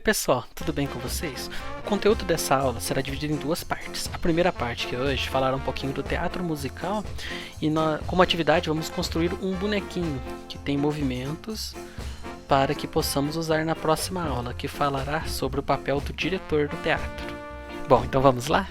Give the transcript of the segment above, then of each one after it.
Oi pessoal, tudo bem com vocês? O conteúdo dessa aula será dividido em duas partes. A primeira parte, que hoje falará um pouquinho do teatro musical, e como atividade vamos construir um bonequinho que tem movimentos para que possamos usar na próxima aula, que falará sobre o papel do diretor do teatro. Bom, então vamos lá?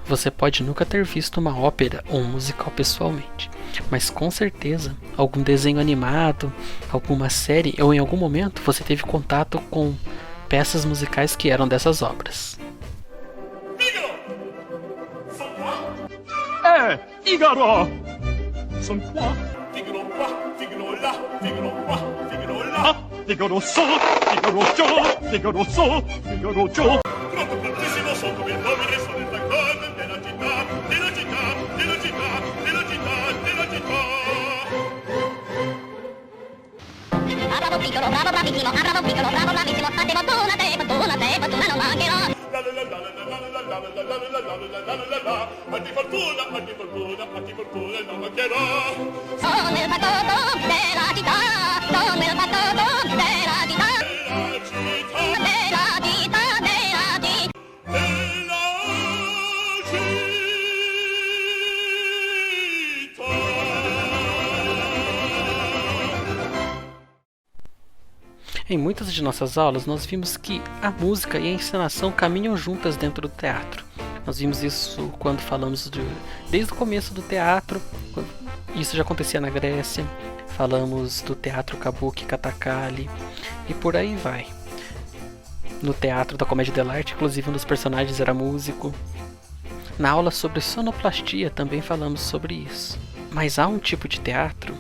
Você pode nunca ter visto uma ópera ou um musical pessoalmente, mas com certeza algum desenho animado, alguma série ou em algum momento você teve contato com peças musicais que eram dessas obras. Figaro! Son quoi? Figaro qua, Figaro là, Figaro qua, Figaro là. Figaro so, Figaro giù, Figaro so, Figaro giù. Troppo prontissimo sotto il nome sono il racconto della città, della città, della città, della città, della città. Bravo piccolo, bravo bravissimo, bravo piccolo, bravo bravissimo, fate fortuna non mancherò. Antifortuna non mancherò. Sono nel battuto della città, sono nel battuto della città, della città, della città. Em muitas de nossas aulas, nós vimos que a música e a encenação caminham juntas dentro do teatro. Nós vimos isso quando falamos desde o começo do teatro, isso já acontecia na Grécia, falamos do teatro Kabuki Katakali e por aí vai. No teatro da Comédia dell'arte, inclusive um dos personagens era músico. Na aula sobre sonoplastia também falamos sobre isso. Mas há um tipo de teatro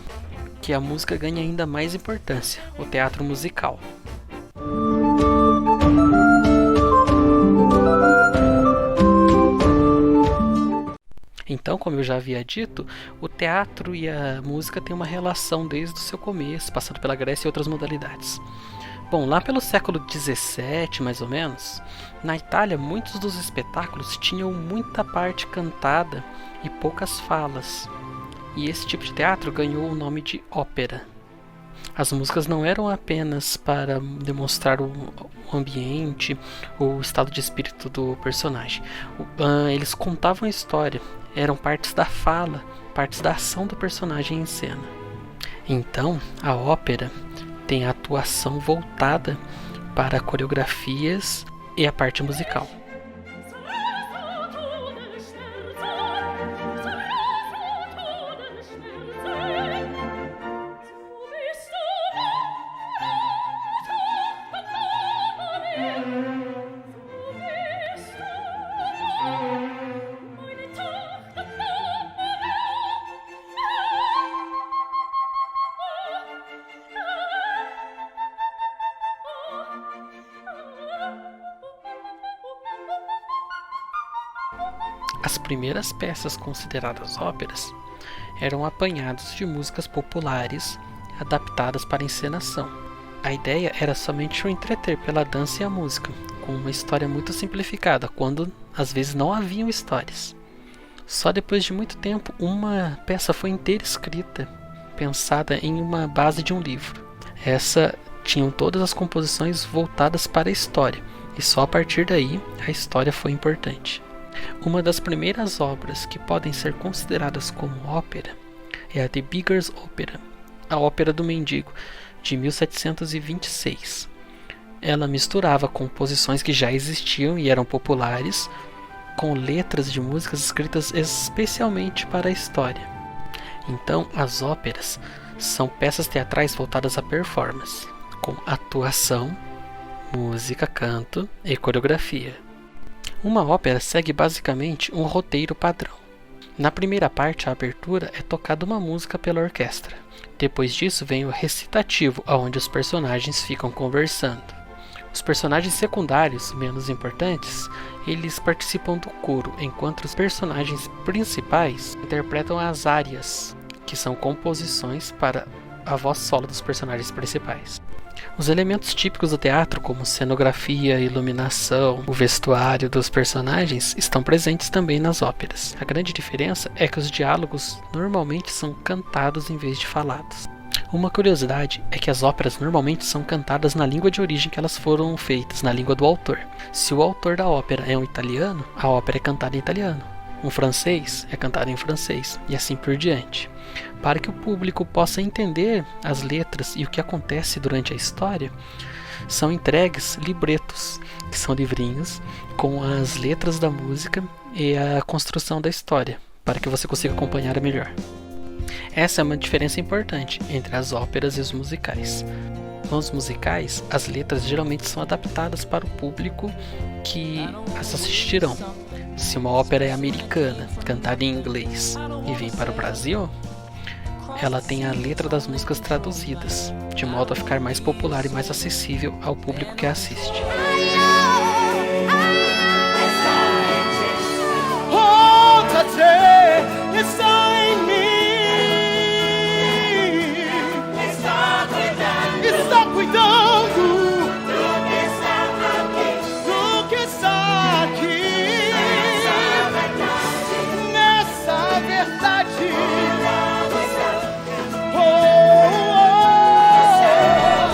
que a música ganha ainda mais importância, o teatro musical. Então, como eu já havia dito, o teatro e a música têm uma relação desde o seu começo, passando pela Grécia e outras modalidades. Bom, lá pelo século XVII, mais ou menos, na Itália, muitos dos espetáculos tinham muita parte cantada e poucas falas. E esse tipo de teatro ganhou o nome de ópera. As músicas não eram apenas para demonstrar o ambiente ou o estado de espírito do personagem. Eles contavam a história, eram partes da fala, partes da ação do personagem em cena. Então, a ópera tem a atuação voltada para coreografias e a parte musical. As primeiras peças consideradas óperas eram apanhados de músicas populares adaptadas para encenação. A ideia era somente o entreter pela dança e a música, com uma história muito simplificada, quando às vezes não haviam histórias. Só depois de muito tempo, uma peça foi inteira escrita, pensada em uma base de um livro. Essa tinham todas as composições voltadas para a história, e só a partir daí a história foi importante. Uma das primeiras obras que podem ser consideradas como ópera é a The Beggar's Opera, a Ópera do Mendigo, de 1726. Ela misturava composições que já existiam e eram populares, com letras de músicas escritas especialmente para a história. Então, as óperas são peças teatrais voltadas à performance, com atuação, música, canto e coreografia. Uma ópera segue basicamente um roteiro padrão. Na primeira parte, a abertura é tocada uma música pela orquestra. Depois disso vem o recitativo, onde os personagens ficam conversando. Os personagens secundários, menos importantes, eles participam do coro, enquanto os personagens principais interpretam as árias, que são composições para a voz solo dos personagens principais. Os elementos típicos do teatro, como cenografia, iluminação, o vestuário dos personagens, estão presentes também nas óperas. A grande diferença é que os diálogos normalmente são cantados em vez de falados. Uma curiosidade é que as óperas normalmente são cantadas na língua de origem que elas foram feitas, na língua do autor. Se o autor da ópera é um italiano, a ópera é cantada em italiano. Um francês é cantado em francês, e assim por diante. Para que o público possa entender as letras e o que acontece durante a história, são entregues libretos, que são livrinhos com as letras da música e a construção da história, para que você consiga acompanhar melhor. Essa é uma diferença importante entre as óperas e os musicais. Nos musicais, as letras geralmente são adaptadas para o público que as assistirão. Se uma ópera é americana, cantada em inglês, e vem para o Brasil, ela tem a letra das músicas traduzidas, de modo a ficar mais popular e mais acessível ao público que a assiste.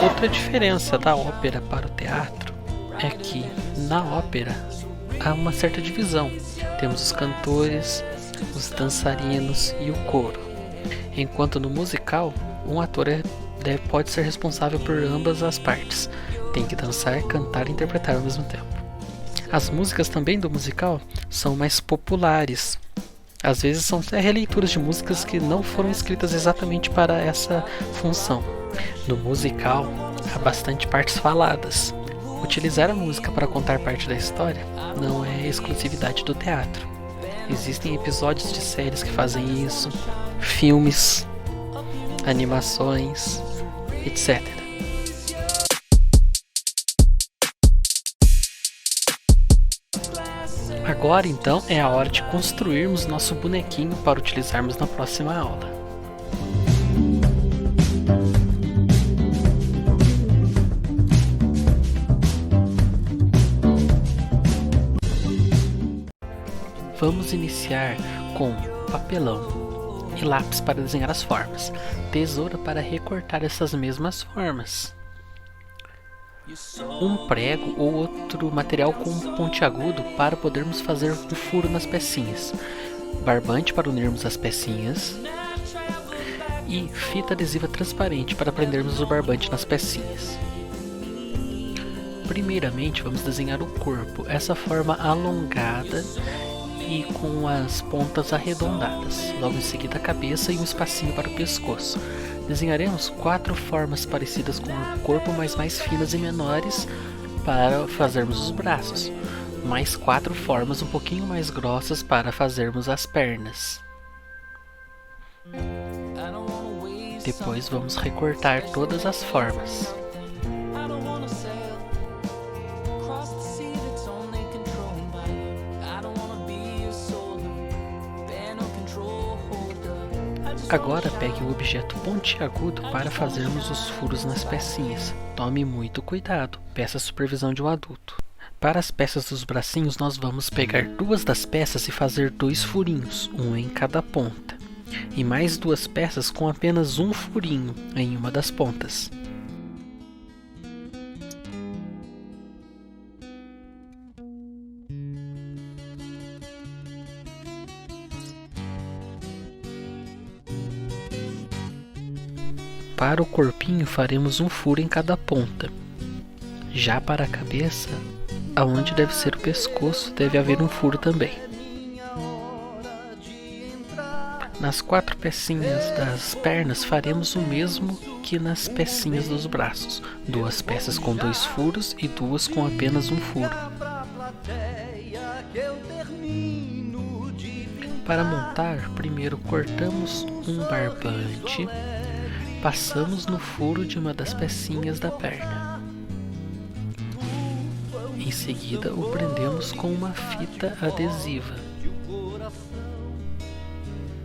Outra diferença da ópera para o teatro é que na ópera há uma certa divisão. Temos os cantores, os dançarinos e o coro. Enquanto no musical, um ator pode ser responsável por ambas as partes. Tem que dançar, cantar e interpretar ao mesmo tempo. As músicas também do musical são mais populares. Às vezes são releituras de músicas que não foram escritas exatamente para essa função. No musical, há bastante partes faladas. Utilizar a música para contar parte da história não é exclusividade do teatro. Existem episódios de séries que fazem isso, filmes, animações, etc. Agora então é a hora de construirmos nosso bonequinho para utilizarmos na próxima aula. Vamos iniciar com papelão e lápis para desenhar as formas, tesoura para recortar essas mesmas formas, um prego ou outro material com pontiagudo para podermos fazer um furo nas pecinhas, barbante para unirmos as pecinhas e fita adesiva transparente para prendermos o barbante nas pecinhas. Primeiramente vamos desenhar o corpo, essa forma alongada e com as pontas arredondadas, logo em seguida a cabeça e um espacinho para o pescoço. Desenharemos 4 formas parecidas com o corpo, mas mais finas e menores para fazermos os braços, mais 4 formas um pouquinho mais grossas para fazermos as pernas. Depois vamos recortar todas as formas. Agora pegue o objeto pontiagudo para fazermos os furos nas pecinhas. Tome muito cuidado, peça a supervisão de um adulto. Para as peças dos bracinhos, nós vamos pegar 2 das peças e fazer 2 furinhos, um em cada ponta. E mais 2 peças com apenas um furinho em uma das pontas. Para o corpinho faremos um furo em cada ponta. Já para a cabeça, aonde deve ser o pescoço, deve haver um furo também. Nas 4 pecinhas das pernas faremos o mesmo que nas pecinhas dos braços. 2 peças com 2 furos e 2 com apenas um furo. Para montar, primeiro cortamos um barbante. Passamos no furo de uma das pecinhas da perna. Em seguida, o prendemos com uma fita adesiva.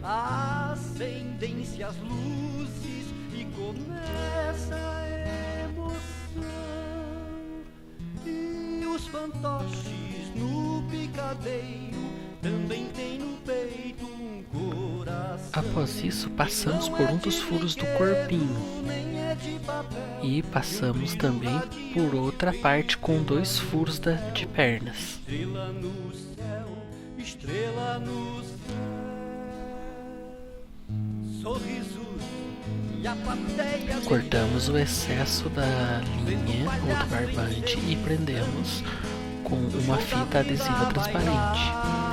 Acendem-se as luzes e começa a emoção. fantoches no picadeiro, também tem no peito um coração. Após isso, passamos por um dos furos do corpinho e passamos também por outra parte com 2 furos de pernas. Estrela no céu, estrela no céu. Sorrisos e a plateia. Cortamos o excesso da linha ou do barbante e prendemos com uma fita adesiva transparente.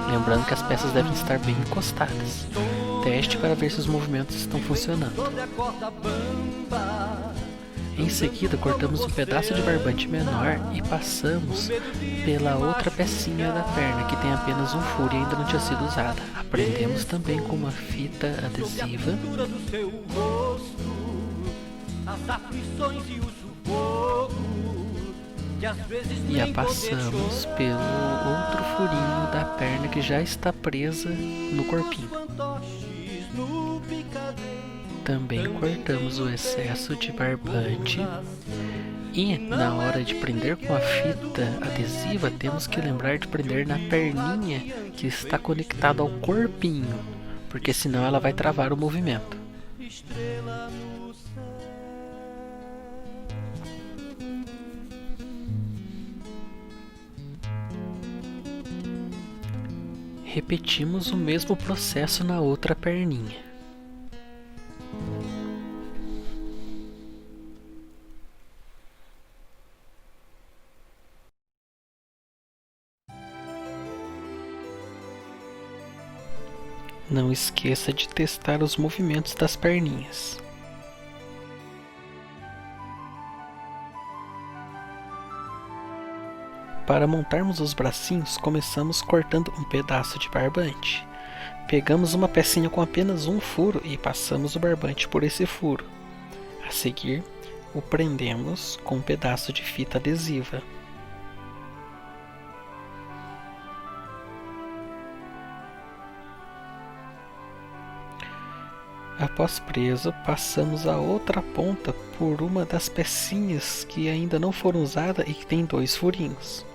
Lembrando que as peças devem estar bem encostadas. Teste para ver se os movimentos estão funcionando. Em seguida, cortamos um pedaço de barbante menor e passamos pela outra pecinha da perna, que tem apenas um furo e ainda não tinha sido usada. Prendemos também com uma fita adesiva e a passamos pelo outro furinho da perna que já está presa no corpinho. Também cortamos o excesso de barbante e na hora de prender com a fita adesiva temos que lembrar de prender na perninha que está conectada ao corpinho, porque senão ela vai travar o movimento. Repetimos o mesmo processo na outra perninha. Não esqueça de testar os movimentos das perninhas. Para montarmos os bracinhos, começamos cortando um pedaço de barbante. Pegamos uma pecinha com apenas um furo e passamos o barbante por esse furo. A seguir, o prendemos com um pedaço de fita adesiva. Após preso, passamos a outra ponta por uma das pecinhas que ainda não foram usadas e que tem 2 furinhos.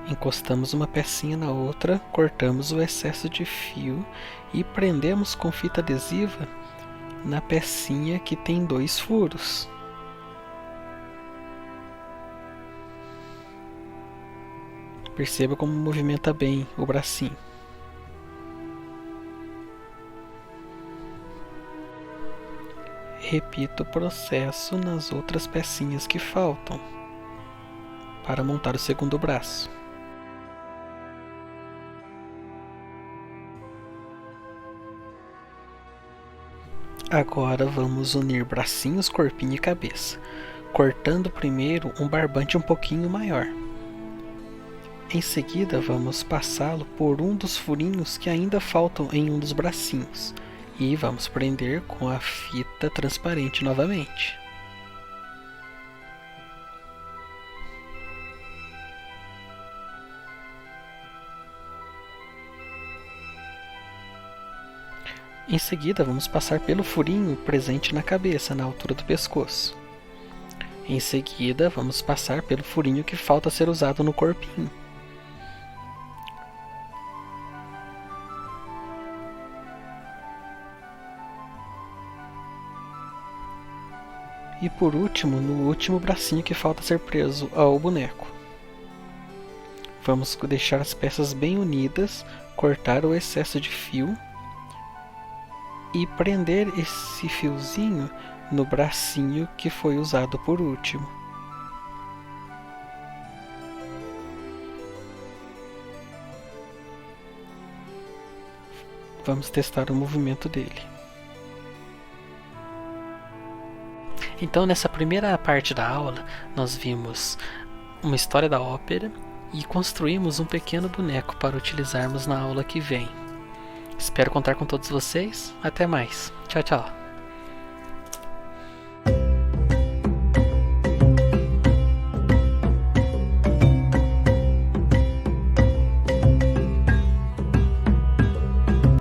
Encostamos uma pecinha na outra, cortamos o excesso de fio e prendemos com fita adesiva na pecinha que tem 2 furos. Perceba como movimenta bem o bracinho. Repita o processo nas outras pecinhas que faltam para montar o segundo braço. Agora vamos unir bracinhos, corpinho e cabeça, cortando primeiro um barbante um pouquinho maior. Em seguida, vamos passá-lo por um dos furinhos que ainda faltam em um dos bracinhos e vamos prender com a fita transparente novamente. Em seguida, vamos passar pelo furinho presente na cabeça, na altura do pescoço. Em seguida, vamos passar pelo furinho que falta ser usado no corpinho. E por último, no último bracinho que falta ser preso ao boneco. Vamos deixar as peças bem unidas, cortar o excesso de fio e prender esse fiozinho no bracinho que foi usado por último. Vamos testar o movimento dele. Então, nessa primeira parte da aula, nós vimos uma história da ópera e construímos um pequeno boneco para utilizarmos na aula que vem. Espero contar com todos vocês. Até mais. Tchau, tchau.